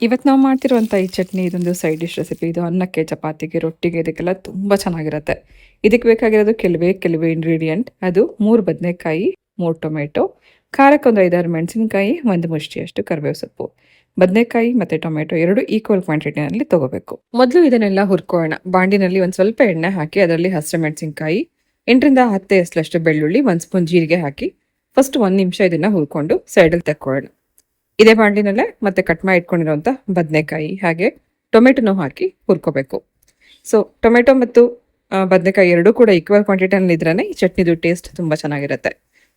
ಇವತ್ತು ನಾವು ಮಾಡ್ತಿರುವಂಥ ಈ ಚಟ್ನಿ ಇದೊಂದು ಸೈಡ್ ಡಿಶ್ ರೆಸಿಪಿ. ಇದು ಅನ್ನಕ್ಕೆ, ಚಪಾತಿಗೆ, ರೊಟ್ಟಿಗೆ ಇದಕ್ಕೆಲ್ಲ ತುಂಬ ಚೆನ್ನಾಗಿರುತ್ತೆ. ಇದಕ್ಕೆ ಬೇಕಾಗಿರೋದು ಕೆಲವೇ ಇಂಗ್ರೀಡಿಯೆಂಟ್. ಅದು 3 ಬದನೆಕಾಯಿ, 3 ಟೊಮೆಟೊ, ಖಾರಕ್ಕೆ ಒಂದು 5-6 ಮೆಣಸಿನಕಾಯಿ, 1 ಮುಷ್ಟಿಯಷ್ಟು ಕರಿಬೇವು ಸೊಪ್ಪು. ಬದನೆಕಾಯಿ ಮತ್ತು ಟೊಮೆಟೊ 2 ಈಕ್ವಲ್ ಕ್ವಾಂಟಿಟಿನಲ್ಲಿ ತೊಗೋಬೇಕು. ಮೊದಲು ಇದನ್ನೆಲ್ಲ ಹುರ್ಕೊಳ್ಳೋಣ. ಬಾಂಡಿನಲ್ಲಿ ಒಂದು ಸ್ವಲ್ಪ ಎಣ್ಣೆ ಹಾಕಿ ಅದರಲ್ಲಿ ಹಸಿರು ಮೆಣಸಿನಕಾಯಿ, 8ರಿಂದ 10 ಎಸಳಷ್ಟು ಬೆಳ್ಳುಳ್ಳಿ, 1 ಸ್ಪೂನ್ ಜೀರಿಗೆ ಹಾಕಿ ಫಸ್ಟ್ 1 ನಿಮಿಷ ಇದನ್ನು ಹುರ್ಕೊಂಡು ಸೈಡಲ್ಲಿ ತೆಕ್ಕೊಳ್ಳೋಣ. ಇದೇ ಬಾಂಡಿನಲ್ಲೇ ಮತ್ತೆ ಕಟ್ ಮಾಡಿ ಇಟ್ಕೊಂಡಿರುವಂಥ ಬದನೆಕಾಯಿ ಹಾಗೆ ಟೊಮೆಟೊನೂ ಹಾಕಿ ಹುರ್ಕೋಬೇಕು. ಸೊ ಟೊಮೆಟೊ ಮತ್ತು ಬದನೆಕಾಯಿ 2 ಕೂಡ ಈಕ್ವಲ್ ಕ್ವಾಂಟಿಟಿನಲ್ಲಿ ಇದ್ರೇ ಈ ಚಟ್ನಿದು ಟೇಸ್ಟ್ ತುಂಬ ಚೆನ್ನಾಗಿರುತ್ತೆ.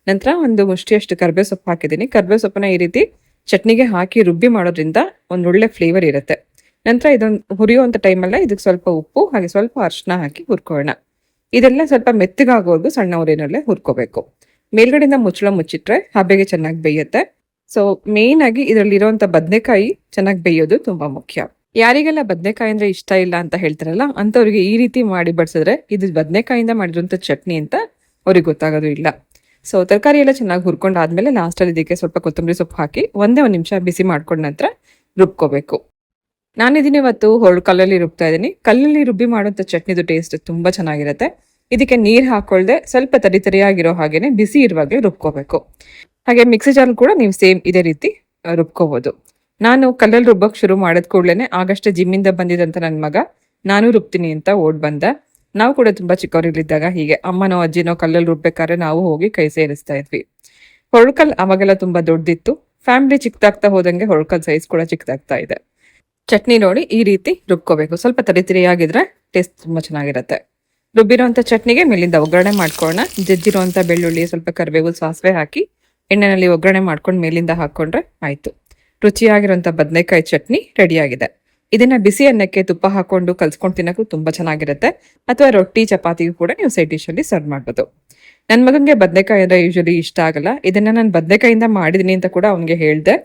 ನಂತರ 1 ಮುಷ್ಟಿಯಷ್ಟು ಕರಿಬೇವು ಸೊಪ್ಪು ಹಾಕಿದ್ದೀನಿ. ಕರಿಬೇವು ಸೊಪ್ಪನ್ನ ಈ ರೀತಿ ಚಟ್ನಿಗೆ ಹಾಕಿ ರುಬ್ಬಿ ಮಾಡೋದ್ರಿಂದ ಒಂದು ಒಳ್ಳೆ ಫ್ಲೇವರ್ ಇರುತ್ತೆ. ನಂತರ ಇದೊಂದು ಹುರಿಯುವಂಥ ಟೈಮಲ್ಲೇ ಇದಕ್ಕೆ ಸ್ವಲ್ಪ ಉಪ್ಪು ಹಾಗೆ ಸ್ವಲ್ಪ ಅರಿಶಿನ ಹಾಕಿ ಹುರ್ಕೊಳ್ಳೋಣ. ಇದೆಲ್ಲ ಸ್ವಲ್ಪ ಮೆತ್ತಗಾಗೋದು ಸಣ್ಣ ಉರಿನಲ್ಲೇ ಹುರ್ಕೋಬೇಕು. ಮೇಲ್ಗಡೆಯಿಂದ ಮುಚ್ಚಳ ಮುಚ್ಚಿಟ್ರೆ ಹಬೆಗೆ ಚೆನ್ನಾಗಿ ಬೇಯುತ್ತೆ. ಸೊ ಮೇನ್ ಆಗಿ ಇದರಲ್ಲಿರುವಂಥ ಬದನೆಕಾಯಿ ಚೆನ್ನಾಗಿ ಬೇಯೋದು ತುಂಬಾ ಮುಖ್ಯ. ಯಾರಿಗೆಲ್ಲ ಬದನೆಕಾಯಿ ಅಂದ್ರೆ ಇಷ್ಟ ಇಲ್ಲ ಅಂತ ಹೇಳ್ತಾರಲ್ಲ, ಅಂತವ್ರಿಗೆ ಈ ರೀತಿ ಮಾಡಿ ಬಡಿಸಿದ್ರೆ ಇದು ಬದನೆಕಾಯಿಂದ ಮಾಡಿರುವಂಥ ಚಟ್ನಿ ಅಂತ ಅವ್ರಿಗೆ ಗೊತ್ತಾಗೋದು ಇಲ್ಲ. ಸೊ ತರಕಾರಿ ಎಲ್ಲ ಚೆನ್ನಾಗಿ ಹುರ್ಕೊಂಡಾದ್ಮೇಲೆ ಲಾಸ್ಟಲ್ಲಿ ಇದಕ್ಕೆ ಸ್ವಲ್ಪ ಕೊತ್ತಂಬರಿ ಸೊಪ್ಪು ಹಾಕಿ 1 ನಿಮಿಷ ಬಿಸಿ ಮಾಡ್ಕೊಂಡ ನಂತರ ರುಬ್ಕೋಬೇಕು. ನಾನಿದೀನಿ ಇವತ್ತು ಕಲ್ಲಲ್ಲಿ ರುಬ್ತಾ ಇದ್ದೀನಿ. ಕಲ್ಲಲ್ಲಿ ರುಬ್ಬಿ ಮಾಡುವಂಥ ಚಟ್ನಿದು ಟೇಸ್ಟ್ ತುಂಬಾ ಚೆನ್ನಾಗಿರುತ್ತೆ. ಇದಕ್ಕೆ ನೀರು ಹಾಕೊಳ್ದೆ ಸ್ವಲ್ಪ ತರಿಯಾಗಿರೋ ಹಾಗೇನೆ ಬಿಸಿ ಇರುವಾಗಲೇ ರುಬ್ಕೋಬೇಕು. ಹಾಗೆ ಮಿಕ್ಸಿ ಜಾರ್ ಕೂಡ ನೀವು ಸೇಮ್ ಇದೇ ರೀತಿ ರುಬ್ಕೋಬಹುದು. ನಾನು ಕಲ್ಲಲ್ಲಿ ರುಬ್ಬಕ್ಕೆ ಶುರು ಮಾಡಿದ ಕೂಡಲೇ ಆಗಷ್ಟೇ ಜಿಮ್ಮಿಂದ ಬಂದಿದ್ದಂತ ನನ್ನ ಮಗ ನಾನು ರುಬ್ತೀನಿ ಅಂತ ಓಡ್ ಬಂದ. ನಾವು ಕೂಡ ತುಂಬಾ ಚಿಕ್ಕವರಿಲ್ಲಿದ್ದಾಗ ಹೀಗೆ ಅಮ್ಮನೋ ಅಜ್ಜಿನೋ ಕಲ್ಲಲ್ಲಿ ರುಬ್ಬೇಕಾದ್ರೆ ನಾವು ಹೋಗಿ ಕೈ ಸೇರಿಸ್ತಾ ಇದ್ವಿ. ಹೊಳ್ಕಲ್ ಅವಾಗೆಲ್ಲ ತುಂಬಾ ದೊಡ್ಡದಿತ್ತು. ಫ್ಯಾಮಿಲಿ ಚಿಕ್ಕದಾಗ್ತಾ ಹೋದಂಗೆ ಹೊಳ್ಕಲ್ ಸೈಜ್ ಕೂಡ ಚಿಕ್ಕದಾಗ್ತಾ ಇದೆ. ಚಟ್ನಿ ನೋಡಿ ಈ ರೀತಿ ರುಬ್ಕೋಬೇಕು. ಸ್ವಲ್ಪ ತರಿಯಾಗಿದ್ರೆ ಟೇಸ್ಟ್ ತುಂಬಾ ಚೆನ್ನಾಗಿರುತ್ತೆ. ರುಬ್ಬಿರೋಂಥ ಚಟ್ನಿಗೆ ಮೇಲಿಂದ ಒಗ್ಗರಣೆ ಮಾಡ್ಕೊಳ್ಳೋಣ. ಜಜ್ಜಿರುವಂಥ ಬೆಳ್ಳುಳ್ಳಿ, ಸ್ವಲ್ಪ ಕರಿಬೇವು, ಸಾಸಿವೆ ಹಾಕಿ ಎಣ್ಣೆನಲ್ಲಿ ಒಗ್ಗರಣೆ ಮಾಡ್ಕೊಂಡು ಮೇಲಿಂದ ಹಾಕೊಂಡ್ರೆ ಆಯ್ತು. ರುಚಿಯಾಗಿರುವಂಥ ಬದನೆಕಾಯಿ ಚಟ್ನಿ ರೆಡಿಯಾಗಿದೆ. ಇದನ್ನ ಬಿಸಿ ಅನ್ನಕ್ಕೆ ತುಪ್ಪ ಹಾಕೊಂಡು ಕಲ್ಸ್ಕೊಂಡು ತಿನ್ನೋಕ್ಕೂ ತುಂಬಾ ಚೆನ್ನಾಗಿರುತ್ತೆ. ಅಥವಾ ರೊಟ್ಟಿ ಚಪಾತಿಗೂ ಕೂಡ ನೀವು ಸೈಡ್ ಡಿಶ್ ಅಲ್ಲಿ ಸರ್ವ್ ಮಾಡ್ಬೋದು. ನನ್ನ ಮಗನಿಗೆ ಬದನೆಕಾಯಿ ಅಂದ್ರೆ ಯೂಶಲಿ ಇಷ್ಟ ಆಗಲ್ಲ. ಇದನ್ನ ನಾನು ಬದನೆಕಾಯಿಂದ ಮಾಡಿದೀನಿ ಅಂತ ಕೂಡ ಅವ್ನಿಗೆ ಹೇಳ್ದೆ.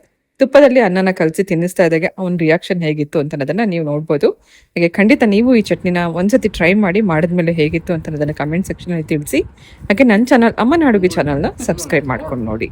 ತುಪ್ಪದಲ್ಲಿ ಅನ್ನನ ಕಲಸಿ ತಿನ್ನಿಸ್ತಾ ಇದ್ದಾಗೆ ಅವ್ನ ರಿಯಾಕ್ಷನ್ ಹೇಗಿತ್ತು ಅಂತ ಅನ್ನೋದನ್ನ ನೀವು ನೋಡ್ಬೋದು. ಹಾಗೆ ಖಂಡಿತ ನೀವು ಈ ಚಟ್ನಿನ ಒಂದ್ಸತಿ ಟ್ರೈ ಮಾಡಿ ಮಾಡಿದ್ಮೇಲೆ ಹೇಗಿತ್ತು ಅಂತ ಅನ್ನೋದನ್ನ ಕಮೆಂಟ್ ಸೆಕ್ಷನ್ ಅಲ್ಲಿ ತಿಳಿಸಿ. ಹಾಗೆ ನನ್ನ ಚಾನಲ್ ಅಮ್ಮನ ಅಡುಗೆ ಚಾನಲ್ನ ಸಬ್ಸ್ಕ್ರೈಬ್ ಮಾಡ್ಕೊಂಡು ನೋಡಿ.